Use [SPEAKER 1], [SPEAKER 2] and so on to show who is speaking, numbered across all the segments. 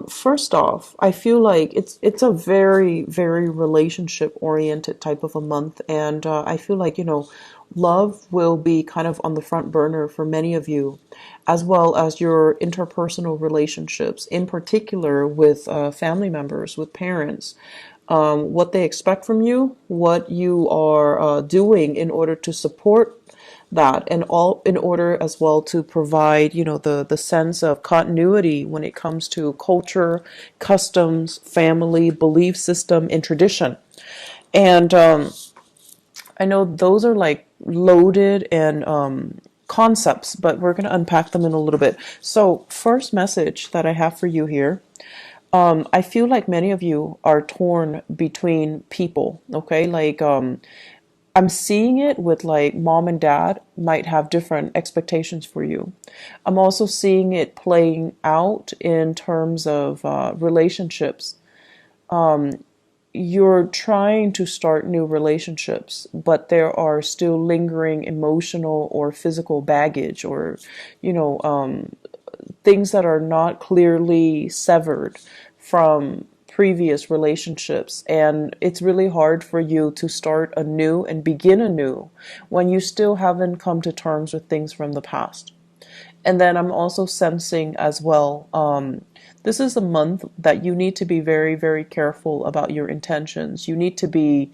[SPEAKER 1] First off, I feel like it's a very, very relationship oriented type of a month, and I feel like, love will be kind of on the front burner for many of you, as well as your interpersonal relationships, in particular with family members, with parents, what they expect from you, what you are doing in order to support that, and all in order as well to provide, the sense of continuity when it comes to culture, customs, family, belief system, and tradition. And I know those are like loaded and concepts, but we're going to unpack them in a little bit. So, first message that I have for you here, I feel like many of you are torn between people, okay? Like, I'm seeing it with like mom and dad might have different expectations for you. I'm also seeing it playing out in terms of relationships. You're trying to start new relationships, but there are still lingering emotional or physical baggage, or, you know, um, things that are not clearly severed from previous relationships. And it's really hard for you to start anew and begin anew when you still haven't come to terms with things from the past. And then I'm also sensing as well, this is a month that you need to be very, very careful about your intentions. You need to be,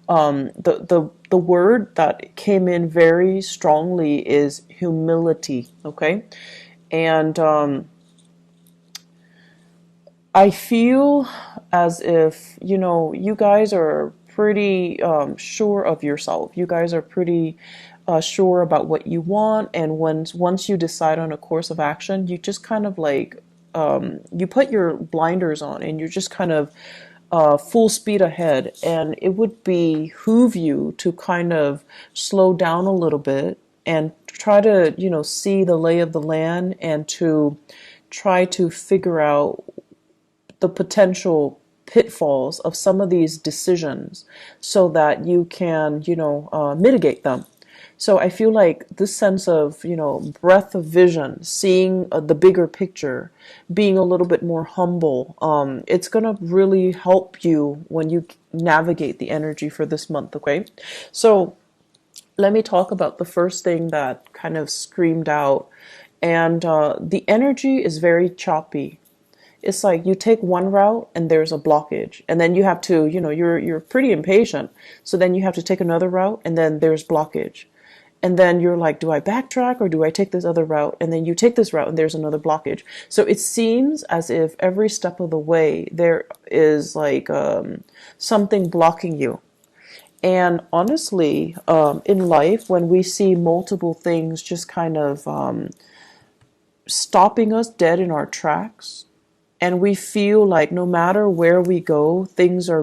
[SPEAKER 1] the word that came in very strongly is humility, okay? And I feel as if, you guys are pretty sure of yourself. You guys are pretty sure about what you want. And once you decide on a course of action, you just kind of like, you put your blinders on and you're just kind of full speed ahead. And it would behoove you to kind of slow down a little bit and try to, see the lay of the land, and to try to figure out the potential pitfalls of some of these decisions so that you can, mitigate them. So I feel like this sense of, breadth of vision, seeing the bigger picture, being a little bit more humble, it's going to really help you when you navigate the energy for this month, okay? So let me talk about the first thing that kind of screamed out. And the energy is very choppy. It's like you take one route and there's a blockage, and then you have to, you're pretty impatient, so then you have to take another route and then there's blockage, and then you're like, do I backtrack or do I take this other route? And then you take this route and there's another blockage. So it seems as if every step of the way there is like something blocking you. And honestly, in life, when we see multiple things just kind of stopping us dead in our tracks, and we feel like no matter where we go, things are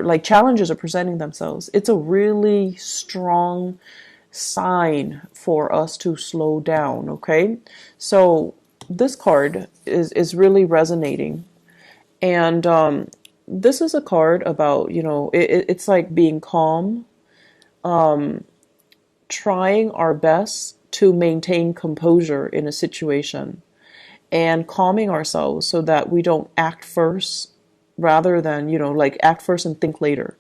[SPEAKER 1] like challenges are presenting themselves. It's a really strong sign for us to slow down, okay? So this card is really resonating. And this is a card about, it's like being calm, trying our best to maintain composure in a situation, and calming ourselves so that we don't act first rather than, like act first and think later.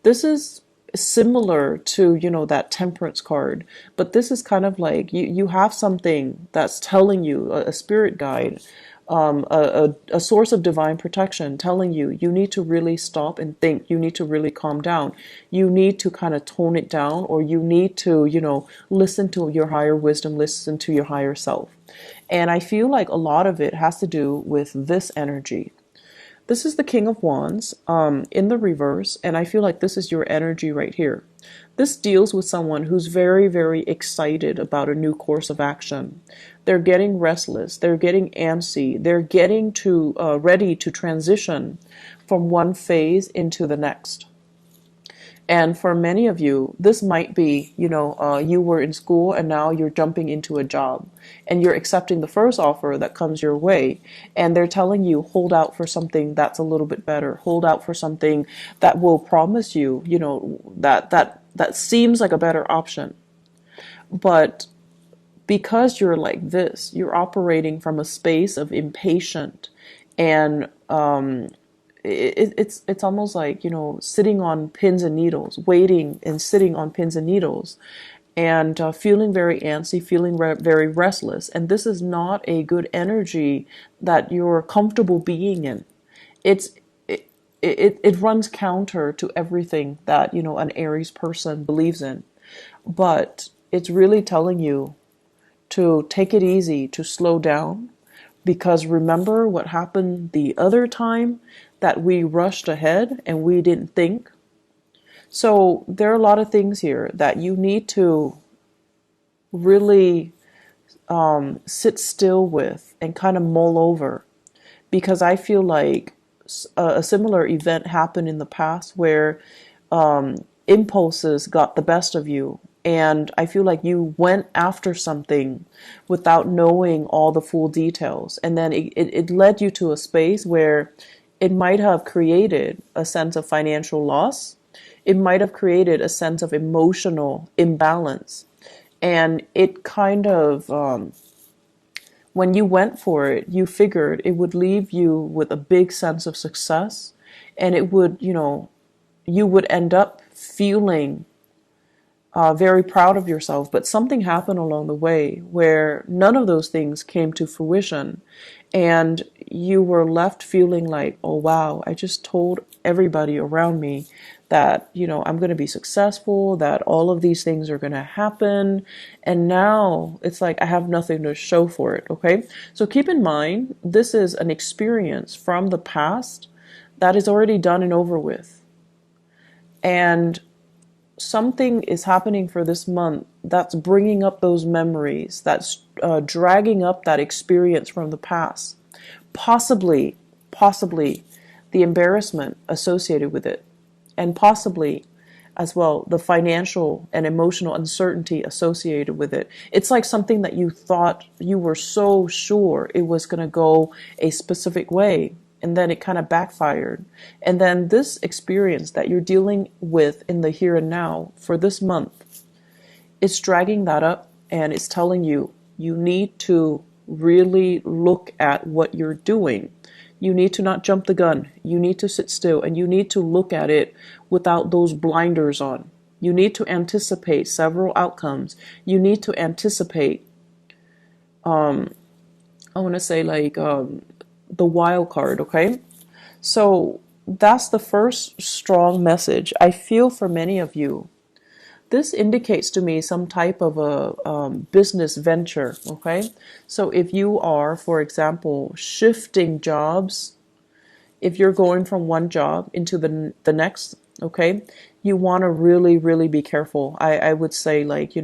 [SPEAKER 1] This is similar to, that temperance card, but this is kind of like you have something that's telling you, a spirit guide, a source of divine protection telling you, you need to really stop and think. You need to really calm down. You need to kind of tone it down, or you need to, listen to your higher wisdom, listen to your higher self. And I feel like a lot of it has to do with this energy. This is the King of Wands in the reverse, and I feel like this is your energy right here. This deals with someone who's very, very excited about a new course of action. They're getting restless, they're getting antsy, they're getting to ready to transition from one phase into the next. And for many of you, this might be, you were in school and now you're jumping into a job, and you're accepting the first offer that comes your way. And they're telling you, hold out for something that's a little bit better. Hold out for something that will promise you, that seems like a better option. But because you're like this, you're operating from a space of impatient, and it's almost like, sitting on pins and needles, waiting and sitting on pins and needles, and feeling very antsy, feeling very restless. And this is not a good energy that you're comfortable being in. It's it runs counter to everything that, an Aries person believes in. But it's really telling you to take it easy, to slow down, because remember what happened the other time that we rushed ahead and we didn't think. So there are a lot of things here that you need to really sit still with and kind of mull over, because I feel like a similar event happened in the past where impulses got the best of you. And I feel like you went after something without knowing all the full details. And then it led you to a space where it might have created a sense of financial loss. It might have created a sense of emotional imbalance. And it kind of, when you went for it, you figured it would leave you with a big sense of success. And it would, you would end up feeling very proud of yourself. But something happened along the way where none of those things came to fruition. And you were left feeling like, oh, wow, I just told everybody around me that, I'm going to be successful, that all of these things are going to happen. And now it's like I have nothing to show for it. Okay. So keep in mind, this is an experience from the past that is already done and over with. And something is happening for this month that's bringing up those memories, that's dragging up that experience from the past. Possibly the embarrassment associated with it, and possibly as well the financial and emotional uncertainty associated with it. It's like something that you thought, you were so sure it was going to go a specific way, and then it kind of backfired. And then this experience that you're dealing with in the here and now for this month, it's dragging that up, and it's telling you, you need to really look at what you're doing. You need to not jump the gun. You need to sit still, and you need to look at it without those blinders on. You need to anticipate several outcomes. You need to anticipate, I want to say, like, the wild card, okay? So that's the first strong message I feel for many of you. This indicates to me some type of a business venture, okay? So if you are, for example, shifting jobs, if you're going from one job into the next, okay, you want to really, really be careful. I would say, like,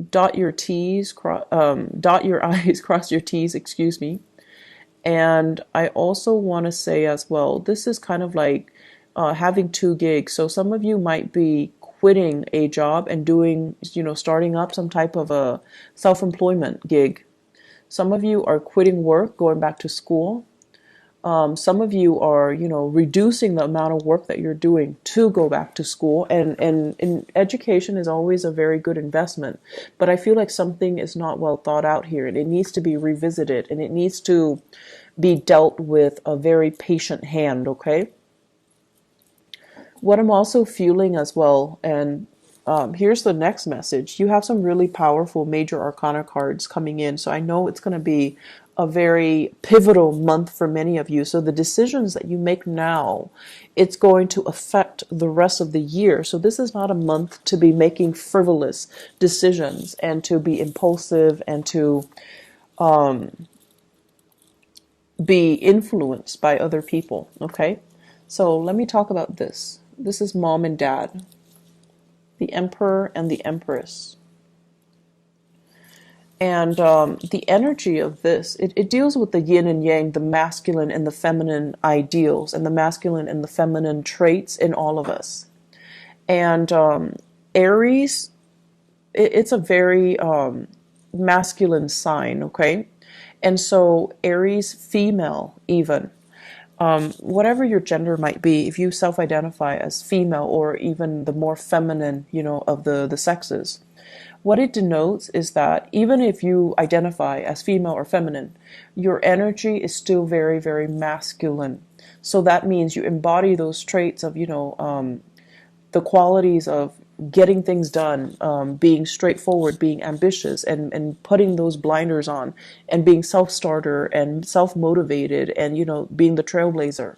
[SPEAKER 1] dot your T's, dot your I's, cross your T's, excuse me. And I also want to say as well, this is kind of like having two gigs. So some of you might be quitting a job and doing, starting up some type of a self-employment gig. Some of you are quitting work, going back to school. Some of you are, reducing the amount of work that you're doing to go back to school. And education is always a very good investment. But I feel like something is not well thought out here, and it needs to be revisited, and it needs to be dealt with a very patient hand, okay? What I'm also feeling as well, and here's the next message. You have some really powerful major arcana cards coming in. So I know it's going to be a very pivotal month for many of you. So the decisions that you make now, it's going to affect the rest of the year. So this is not a month to be making frivolous decisions and to be impulsive and to be influenced by other people. Okay. So let me talk about this. This is mom and dad, the emperor and the empress. And the energy of this, it deals with the yin and yang, the masculine and the feminine ideals, and the masculine and the feminine traits in all of us. And Aries, it's a very masculine sign, okay? And so Aries female even, whatever your gender might be, if you self-identify as female or even the more feminine, of the sexes, What it denotes is that even if you identify as female or feminine, your energy is still very, very masculine. So that means you embody those traits of, the qualities of getting things done, being straightforward, being ambitious, and putting those blinders on, and being self-starter and self-motivated, and, being the trailblazer.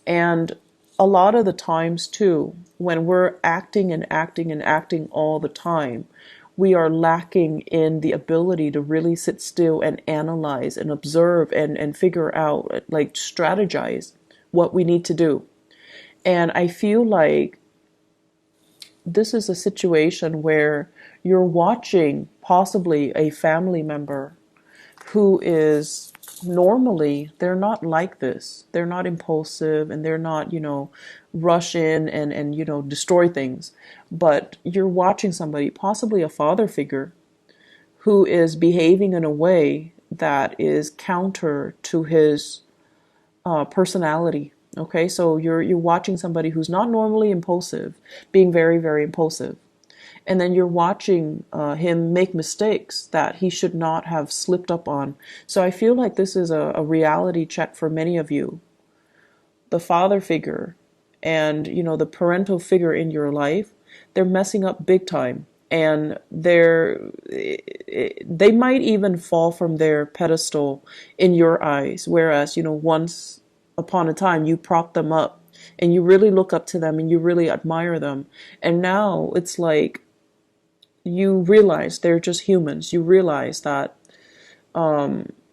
[SPEAKER 1] And a lot of the times, too, when we're acting and acting and acting all the time, we are lacking in the ability to really sit still and analyze and observe and figure out, like strategize what we need to do. And I feel like this is a situation where you're watching possibly a family member who is normally, they're not like this. They're not impulsive, and they're not, rush in and destroy things. But you're watching somebody, possibly a father figure, who is behaving in a way that is counter to his personality. Okay, so you're watching somebody who's not normally impulsive, being very, very impulsive. And then you're watching him make mistakes that he should not have slipped up on. So I feel like this is a reality check for many of you. The father figure and, the parental figure in your life, they're messing up big time. And they might even fall from their pedestal in your eyes. Whereas, once upon a time, you prop them up and you really look up to them and you really admire them. And now it's like, you realize they're just humans. You realize that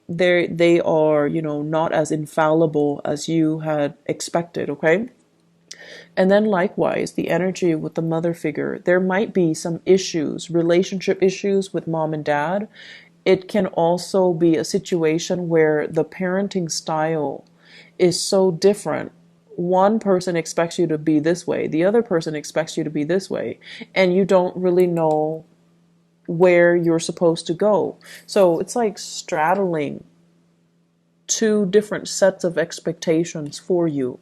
[SPEAKER 1] they are, not as infallible as you had expected, okay? And then likewise, the energy with the mother figure, there might be some issues, relationship issues with mom and dad. It can also be a situation where the parenting style is so different. One person expects you to be this way, the other person expects you to be this way, and you don't really know where you're supposed to go. So it's like straddling two different sets of expectations for you,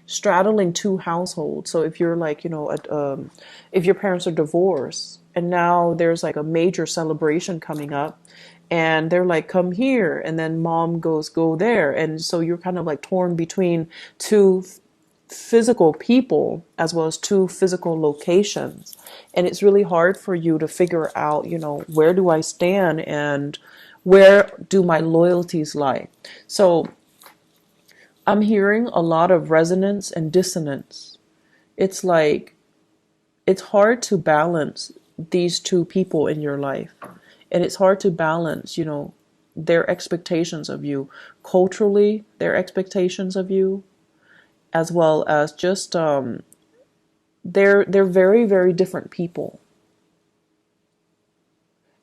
[SPEAKER 1] straddling two households. So if you're like, if your parents are divorced and now there's like a major celebration coming up, and they're like, come here, and then mom goes, go there. And so you're kind of like torn between two physical people as well as two physical locations. And it's really hard for you to figure out, where do I stand and where do my loyalties lie? So I'm hearing a lot of resonance and dissonance. It's like, it's hard to balance these two people in your life. And it's hard to balance, their expectations of you, culturally, their expectations of you, as well as just they're very, very different people.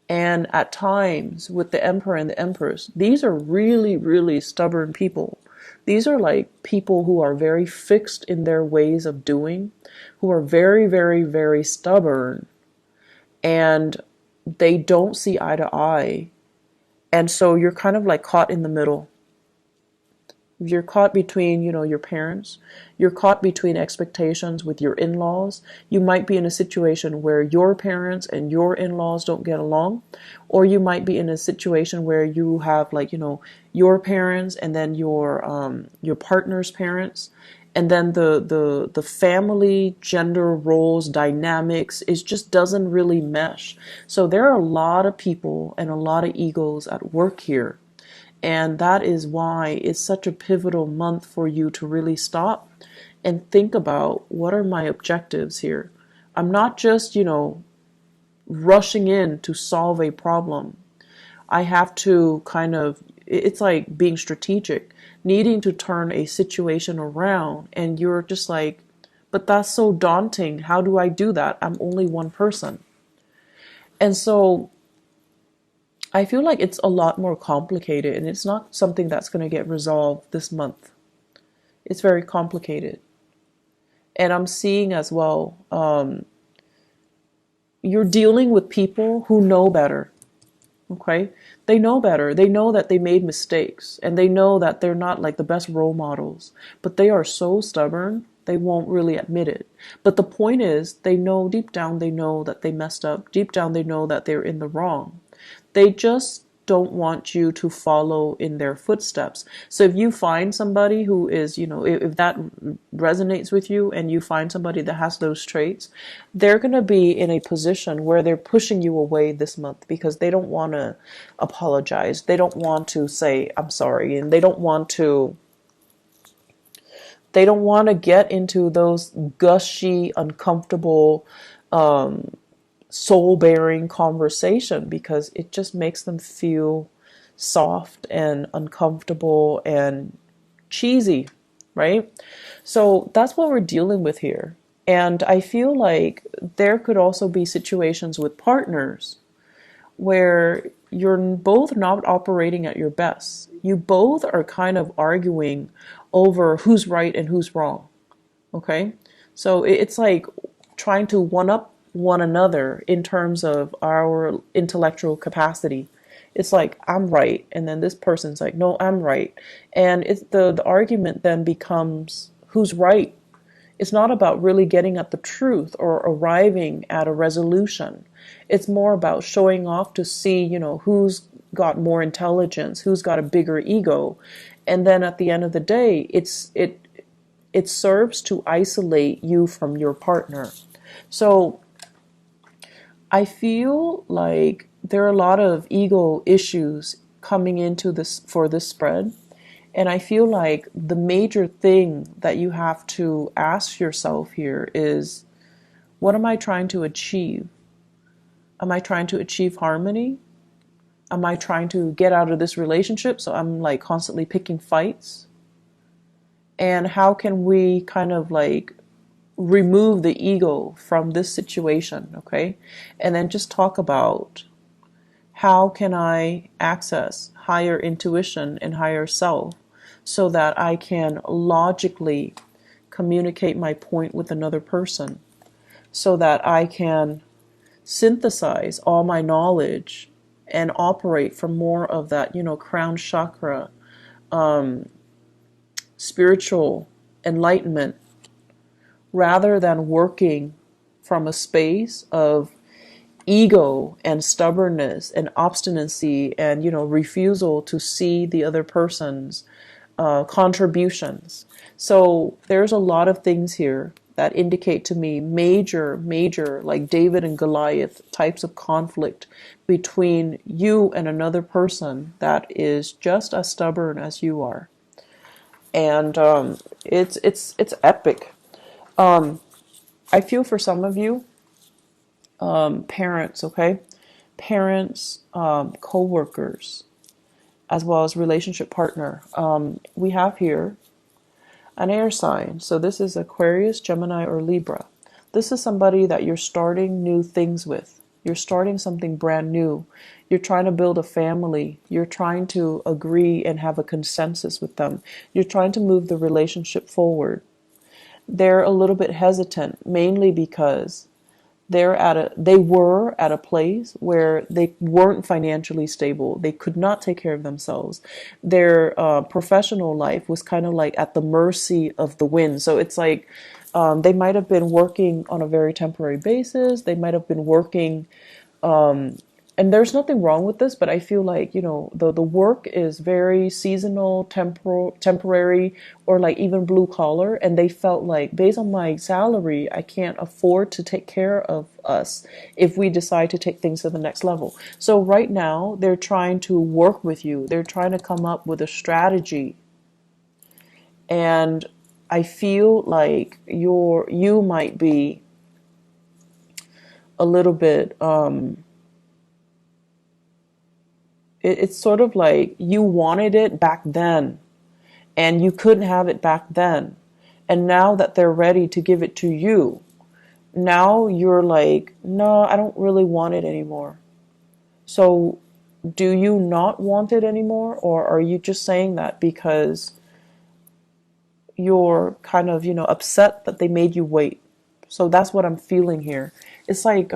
[SPEAKER 1] And at times with the emperor and the empress, these are really, really stubborn people. These are like people who are very fixed in their ways of doing, who are very, very, very stubborn, and they don't see eye to eye. And so you're kind of like caught in the middle. You're caught between, your parents. You're caught between expectations with your in-laws. You might be in a situation where your parents and your in-laws don't get along. Or you might be in a situation where you have like, your parents and then your partner's parents. And then the family gender roles dynamics, it just doesn't really mesh. So there are a lot of people and a lot of egos at work here. And that is why it's such a pivotal month for you to really stop and think about, what are my objectives here? I'm not just, rushing in to solve a problem. I have to it's like being strategic, needing to turn a situation around. And you're just like, but that's so daunting. How do I do that? I'm only one person. And so I feel like it's a lot more complicated, and it's not something that's going to get resolved this month. It's very complicated. And I'm seeing as well, you're dealing with people who know better. Okay? They know better. They know that they made mistakes, and they know that they're not like the best role models, but they are so stubborn They won't really admit it. But the point is, they know deep down, they know that they messed up. Deep down, they know that they're in the wrong. They just don't want you to follow in their footsteps. So if you find somebody who is, if that resonates with you and you find somebody that has those traits, they're going to be in a position where they're pushing you away this month because they don't want to apologize. They don't want to say, I'm sorry. And they don't want to get into those gushy, uncomfortable, soul-bearing conversation because it just makes them feel soft and uncomfortable and cheesy, right? So that's what we're dealing with here. And I feel like there could also be situations with partners where you're both not operating at your best. You both are kind of arguing over who's right and who's wrong. Okay? So it's like trying to one up one another in terms of our intellectual capacity. It's like, I'm right. And then this person's like, no, I'm right. And it's the argument then becomes who's right. It's not about really getting at the truth or arriving at a resolution. It's more about showing off to see, who's got more intelligence, who's got a bigger ego. And then at the end of the day, it serves to isolate you from your partner. So I feel like there are a lot of ego issues coming into this for this spread. And I feel like the major thing that you have to ask yourself here is, what am I trying to achieve? Am I trying to achieve harmony? Am I trying to get out of this relationship? So I'm like constantly picking fights. And how can we kind of like remove the ego from this situation, okay? And then just talk about how can I access higher intuition and higher self so that I can logically communicate my point with another person, so that I can synthesize all my knowledge and operate from more of that, crown chakra, spiritual enlightenment, rather than working from a space of ego and stubbornness and obstinacy and refusal to see the other person's contributions. So there's a lot of things here that indicate to me major like David and Goliath types of conflict between you and another person that is just as stubborn as you are. And it's epic. I feel for some of you, parents, okay? Parents, co-workers, as well as relationship partner. We have here an air sign. So this is Aquarius, Gemini, or Libra. This is somebody that you're starting new things with. You're starting something brand new. You're trying to build a family. You're trying to agree and have a consensus with them. You're trying to move the relationship forward. They're a little bit hesitant, mainly because they were at a place where they weren't financially stable. They could not take care of themselves. Their professional life was kind of like at the mercy of the wind. So it's like they might have been working on a very temporary basis. They might have been working and there's nothing wrong with this, but I feel like, the work is very seasonal, temporary, or like even blue collar. And they felt like, based on my salary, I can't afford to take care of us if we decide to take things to the next level. So right now, they're trying to work with you. They're trying to come up with a strategy. And I feel like you might be a little bit, it's sort of like you wanted it back then and you couldn't have it back then. And now that they're ready to give it to you, now you're like, no, I don't really want it anymore. So do you not want it anymore? Or are you just saying that because you're kind of, upset that they made you wait? So that's what I'm feeling here. It's like,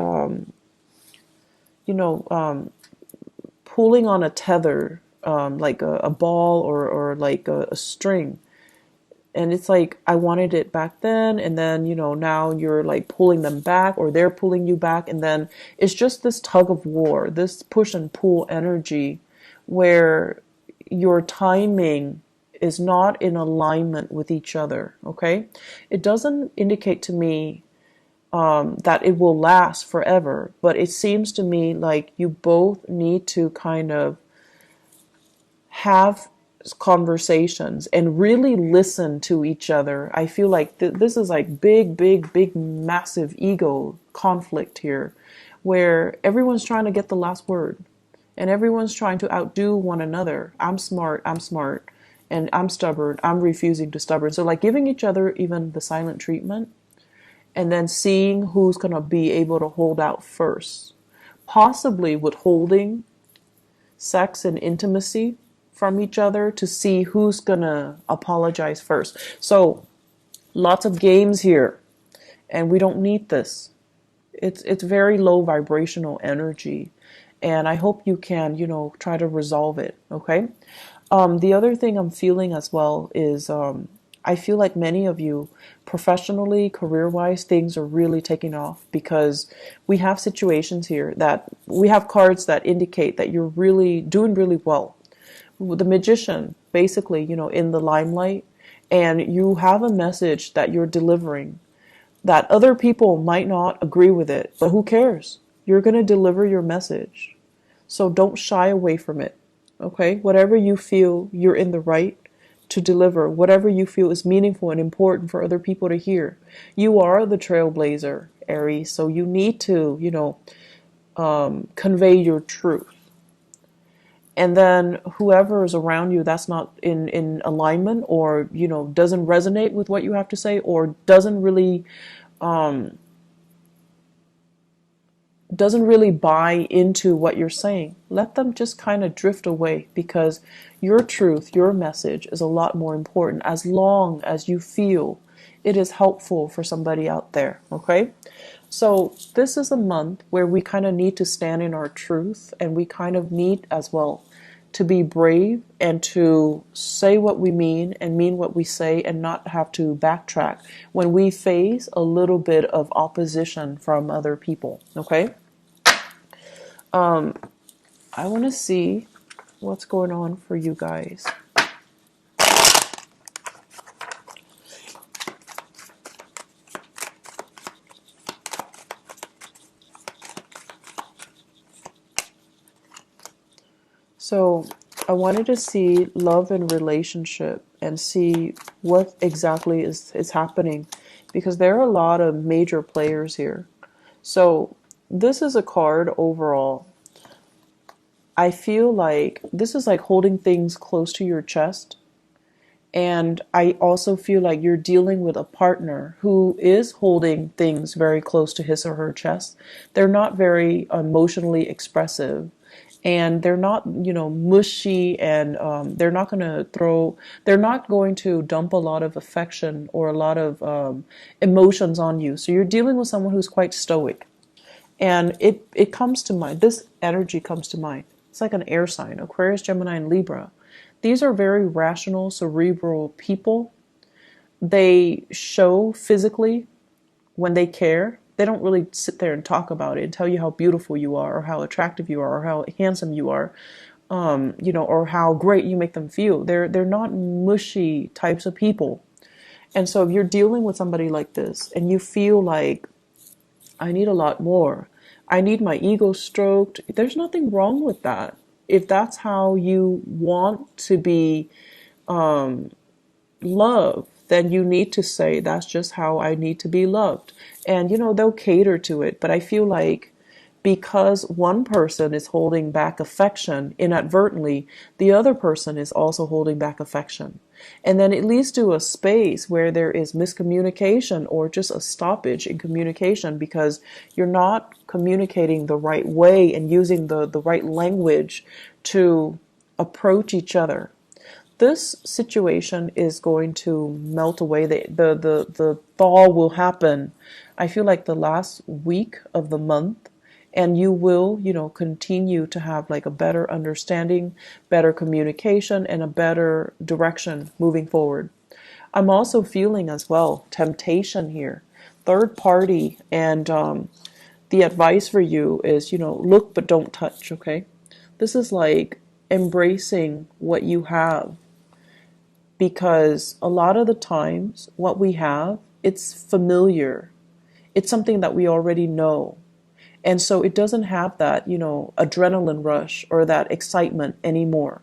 [SPEAKER 1] pulling on a tether, like a ball or like a string. And it's like, I wanted it back then, and then, now you're like pulling them back, or they're pulling you back. And then it's just this tug of war, this push and pull energy where your timing is not in alignment with each other. Okay. It doesn't indicate to me that it will last forever, but it seems to me like you both need to kind of have conversations and really listen to each other. I feel like this is like big, massive ego conflict here, where everyone's trying to get the last word and everyone's trying to outdo one another. I'm smart, and I'm stubborn, I'm refusing to stubborn. So like giving each other even the silent treatment, and then seeing who's going to be able to hold out first, possibly withholding sex and intimacy from each other to see who's gonna apologize first. So lots of games here, and we don't need this. It's very low vibrational energy, and I hope you can, try to resolve it. Okay. The other thing I'm feeling as well is I feel like many of you, professionally, career-wise, things are really taking off, because we have situations here that we have cards that indicate that you're really doing really well. The Magician, basically, in the limelight, and you have a message that you're delivering that other people might not agree with it, but who cares? You're going to deliver your message. So don't shy away from it. Okay? Whatever you feel you're in the right to deliver, whatever you feel is meaningful and important for other people to hear. You are the trailblazer, Aries, so you need to, convey your truth. And then whoever is around you that's not in alignment, or doesn't resonate with what you have to say, or doesn't really buy into what you're saying, let them just kind of drift away, because your truth, your message is a lot more important, as long as you feel it is helpful for somebody out there. Okay. So this is a month where we kind of need to stand in our truth, and we kind of need as well to be brave and to say what we mean and mean what we say, and not have to backtrack when we face a little bit of opposition from other people. Okay. I want to see what's going on for you guys. So I wanted to see love and relationship and see what exactly is happening, because there are a lot of major players here. So this is a card overall. I feel like this is like holding things close to your chest. And I also feel like you're dealing with a partner who is holding things very close to his or her chest. They're not very emotionally expressive, and they're not, mushy, and they're not going to dump a lot of affection or a lot of emotions on you. So you're dealing with someone who's quite stoic. And it comes to mind, this energy comes to mind. It's like an air sign, Aquarius, Gemini, and Libra. These are very rational, cerebral people. They show physically when they care. They don't really sit there and talk about it and tell you how beautiful you are, or how attractive you are, or how handsome you are, or how great you make them feel. They're not mushy types of people. And so if you're dealing with somebody like this and you feel like, I need a lot more, I need my ego stroked, there's nothing wrong with that. If that's how you want to be loved, then you need to say, that's just how I need to be loved. And, they'll cater to it. But I feel like because one person is holding back affection inadvertently, the other person is also holding back affection. And then it leads to a space where there is miscommunication, or just a stoppage in communication, because you're not communicating the right way and using the right language to approach each other. This situation is going to melt away. The thaw will happen, I feel like, the last week of the month. And you will, continue to have like a better understanding, better communication, and a better direction moving forward. I'm also feeling as well temptation here, third party, and the advice for you is, look but don't touch, okay? This is like embracing what you have, because a lot of the times what we have, it's familiar. It's something that we already know. And so it doesn't have that, adrenaline rush or that excitement anymore.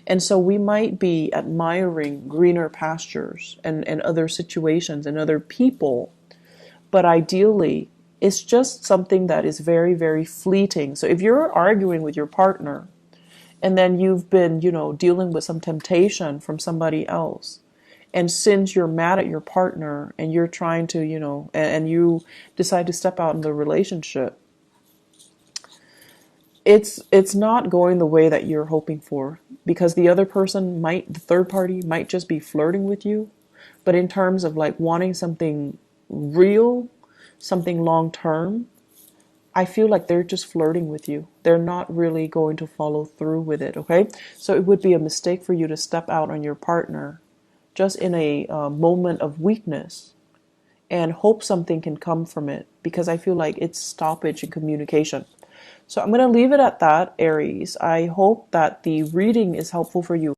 [SPEAKER 1] And so we might be admiring greener pastures and other situations and other people, but ideally, it's just something that is very, very fleeting. So if you're arguing with your partner and then you've been, dealing with some temptation from somebody else, and since you're mad at your partner and you're trying to, and you decide to step out in the relationship, it's not going the way that you're hoping for, because the other person might, the third party might just be flirting with you. But in terms of like wanting something real, something long term, I feel like they're just flirting with you. They're not really going to follow through with it, okay? So it would be a mistake for you to step out on your partner just in a moment of weakness and hope something can come from it, because I feel like it's stoppage in communication. So I'm going to leave it at that, Aries. I hope that the reading is helpful for you.